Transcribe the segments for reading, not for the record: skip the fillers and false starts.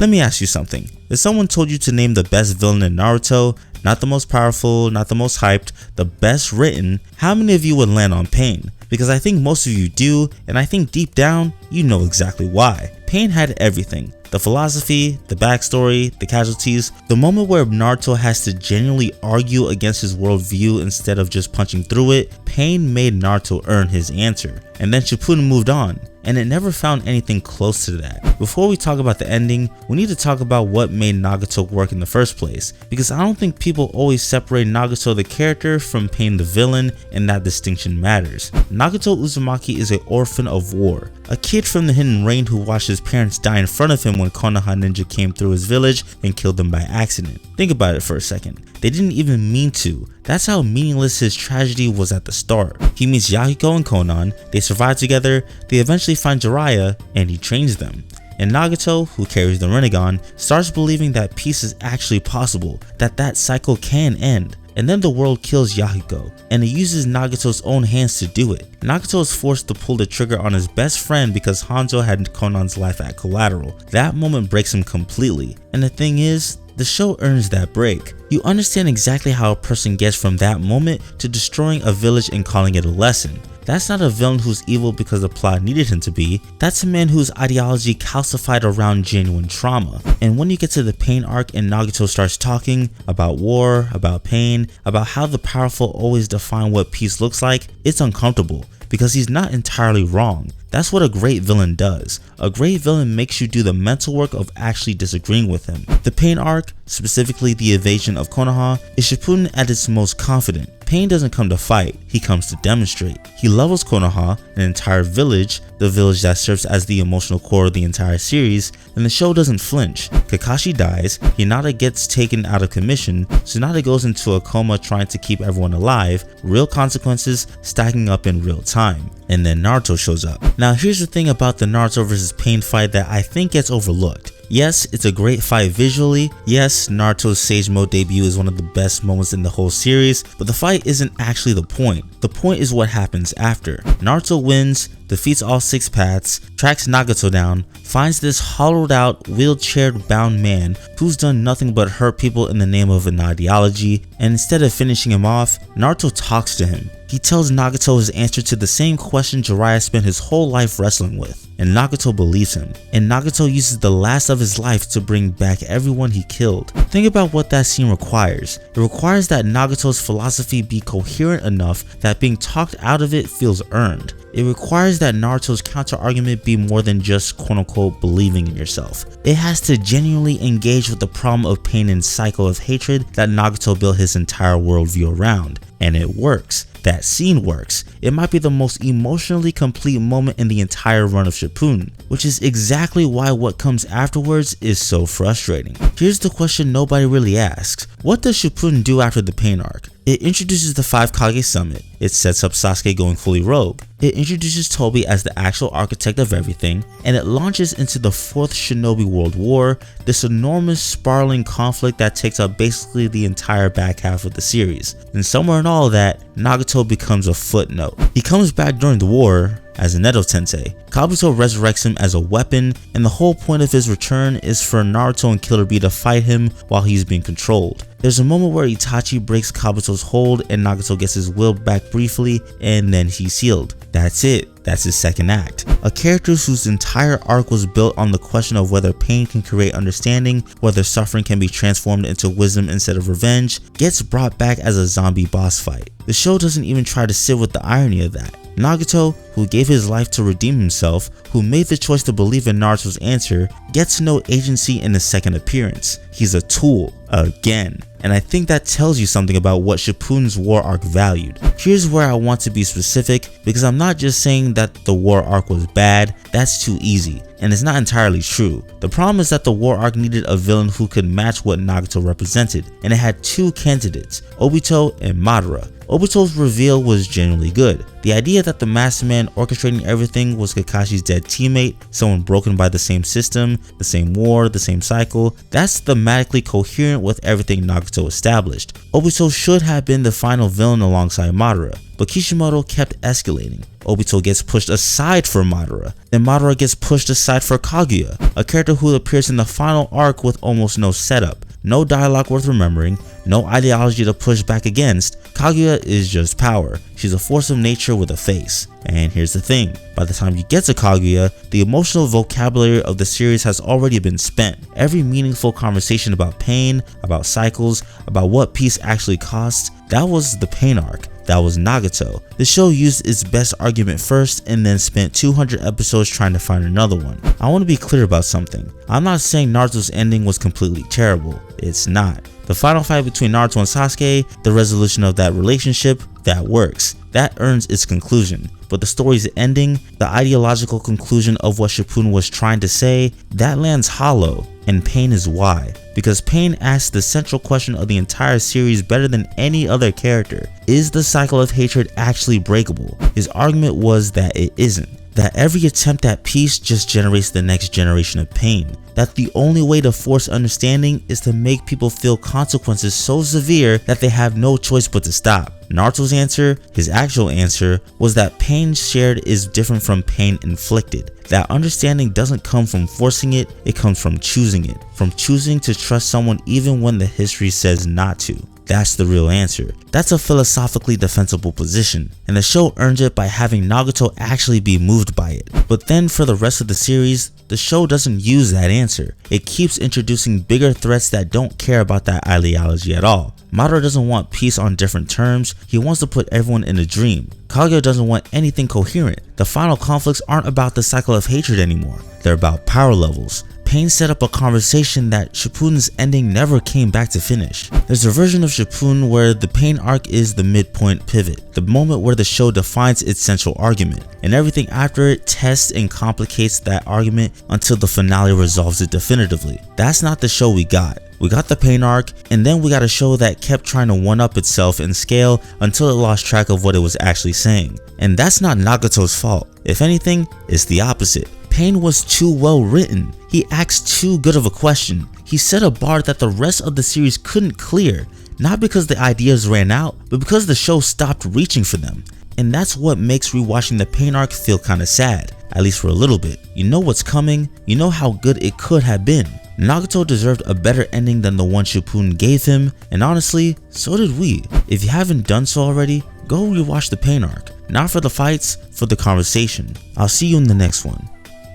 Let me ask you something. If someone told you to name the best villain in Naruto, not the most powerful, not the most hyped, the best written, how many of you would land on Pain? Because I think most of you do, and I think deep down, you know exactly why. Pain had everything. The philosophy, the backstory, the casualties, the moment where Naruto has to genuinely argue against his worldview instead of just punching through it. Pain made Naruto earn his answer, and then Shippuden moved on, and it never found anything close to that. Before we talk about the ending, we need to talk about what made Nagato work in the first place, because I don't think people always separate Nagato the character from Pain the villain, and that distinction matters. Nagato Uzumaki is an orphan of war, a kid from the Hidden Rain who watched his parents die in front of him when Konoha ninja came through his village and killed them by accident. Think about it for a second. They didn't even mean to. That's how meaningless his tragedy was at the start. He meets Yahiko and Konan, they survive together, they eventually find Jiraiya, and he trains them. And Nagato, who carries the Rinnegan, starts believing that peace is actually possible, that cycle can end. And then the world kills Yahiko, and it uses Nagato's own hands to do it. Nagato is forced to pull the trigger on his best friend because Hanzo had Konan's life at collateral. That moment breaks him completely, and the thing is, the show earns that break. You understand exactly how a person gets from that moment to destroying a village and calling it a lesson. That's not a villain who's evil because the plot needed him to be. That's a man whose ideology calcified around genuine trauma. And when you get to the Pain arc and Nagato starts talking about war, about pain, about how the powerful always define what peace looks like, it's uncomfortable because he's not entirely wrong. That's what a great villain does. A great villain makes you do the mental work of actually disagreeing with him. The Pain arc, specifically the invasion of Konoha, is Shippuden at its most confident. Pain doesn't come to fight, he comes to demonstrate. He levels Konoha, an entire village, the village that serves as the emotional core of the entire series, and the show doesn't flinch. Kakashi dies, Hinata gets taken out of commission, Tsunade goes into a coma trying to keep everyone alive, real consequences stacking up in real time. And then Naruto shows up. Now here's the thing about the Naruto vs Pain fight that I think gets overlooked. Yes, it's a great fight visually. Yes, Naruto's Sage Mode debut is one of the best moments in the whole series, but the fight isn't actually the point. The point is what happens after. Naruto wins, defeats all 6 paths, tracks Nagato down, finds this hollowed out, wheelchair bound man who's done nothing but hurt people in the name of an ideology, and instead of finishing him off, Naruto talks to him. He tells Nagato his answer to the same question Jiraiya spent his whole life wrestling with, and Nagato believes him. And Nagato uses the last of his life to bring back everyone he killed. Think about what that scene requires. It requires that Nagato's philosophy be coherent enough that being talked out of it feels earned. It requires that Naruto's counter-argument be more than just quote-unquote believing in yourself. It has to genuinely engage with the problem of pain and cycle of hatred that Nagato built his entire worldview around. And it works. That scene works. It might be the most emotionally complete moment in the entire run of Shippuden, which is exactly why what comes afterwards is so frustrating. Here's the question nobody really asks. What does Shippuden do after the Pain arc? It introduces the 5 Kage summit, it sets up Sasuke going fully rogue, it introduces Tobi as the actual architect of everything, and it launches into the Fourth Shinobi World War, this enormous spiraling conflict that takes up basically the entire back half of the series. And somewhere in all of that, Nagato becomes a footnote. He comes back during the war as a Neto Tensei. Kabuto resurrects him as a weapon, and the whole point of his return is for Naruto and Killer Bee to fight him while he's being controlled. There's a moment where Itachi breaks Kabuto's hold and Nagato gets his will back briefly, and then he's healed. That's it. That's his second act. A character whose entire arc was built on the question of whether pain can create understanding, whether suffering can be transformed into wisdom instead of revenge, gets brought back as a zombie boss fight. The show doesn't even try to sit with the irony of that. Nagato, who gave his life to redeem himself, who made the choice to believe in Naruto's answer, gets no agency in his second appearance. He's a tool, again. And I think that tells you something about what Shippuden's war arc valued. Here's where I want to be specific, because I'm not just saying that the war arc was bad, that's too easy, and it's not entirely true. The problem is that the war arc needed a villain who could match what Nagato represented, and it had 2 candidates, Obito and Madara. Obito's reveal was genuinely good. The idea that the masked man orchestrating everything was Kakashi's dead teammate, someone broken by the same system, the same war, the same cycle, that's thematically coherent with everything Nagato established. Obito should have been the final villain alongside Madara, but Kishimoto kept escalating. Obito gets pushed aside for Madara, then Madara gets pushed aside for Kaguya, a character who appears in the final arc with almost no setup, no dialogue worth remembering, no ideology to push back against. Kaguya is just power. She's a force of nature with a face. And here's the thing, by the time you get to Kaguya, the emotional vocabulary of the series has already been spent. Every meaningful conversation about pain, about cycles, about what peace actually costs, that was the pain arc. That was Nagato. The show used its best argument first and then spent 200 episodes trying to find another one. I want to be clear about something. I'm not saying Naruto's ending was completely terrible. It's not. The final fight between Naruto and Sasuke, the resolution of that relationship, that works. That earns its conclusion. But the story's ending, the ideological conclusion of what Shippuden was trying to say, that lands hollow. And Pain is why. Because Pain asks the central question of the entire series better than any other character. Is the cycle of hatred actually breakable? His argument was that it isn't. That every attempt at peace just generates the next generation of pain. That the only way to force understanding is to make people feel consequences so severe that they have no choice but to stop. Naruto's answer, his actual answer, was that pain shared is different from pain inflicted. That understanding doesn't come from forcing it, it comes from choosing it. From choosing to trust someone even when the history says not to. That's the real answer. That's a philosophically defensible position, and the show earned it by having Nagato actually be moved by it. But then for the rest of the series, the show doesn't use that answer. It keeps introducing bigger threats that don't care about that ideology at all. Madara doesn't want peace on different terms, he wants to put everyone in a dream. Kaguya doesn't want anything coherent. The final conflicts aren't about the cycle of hatred anymore, they're about power levels. Pain set up a conversation that Shippuden's ending never came back to finish. There's a version of Shippuden where the Pain arc is the midpoint pivot, the moment where the show defines its central argument, and everything after it tests and complicates that argument until the finale resolves it definitively. That's not the show we got. We got the Pain arc, and then we got a show that kept trying to one-up itself in scale until it lost track of what it was actually saying. And that's not Nagato's fault. If anything, it's the opposite. Pain was too well written. He asked too good of a question. He set a bar that the rest of the series couldn't clear, not because the ideas ran out, but because the show stopped reaching for them. And that's what makes rewatching the Pain arc feel kinda sad, at least for a little bit. You know what's coming, you know how good it could have been. Nagato deserved a better ending than the one Shippuden gave him, and honestly, so did we. If you haven't done so already, go rewatch the Pain arc. Not for the fights, for the conversation. I'll see you in the next one.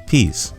Peace.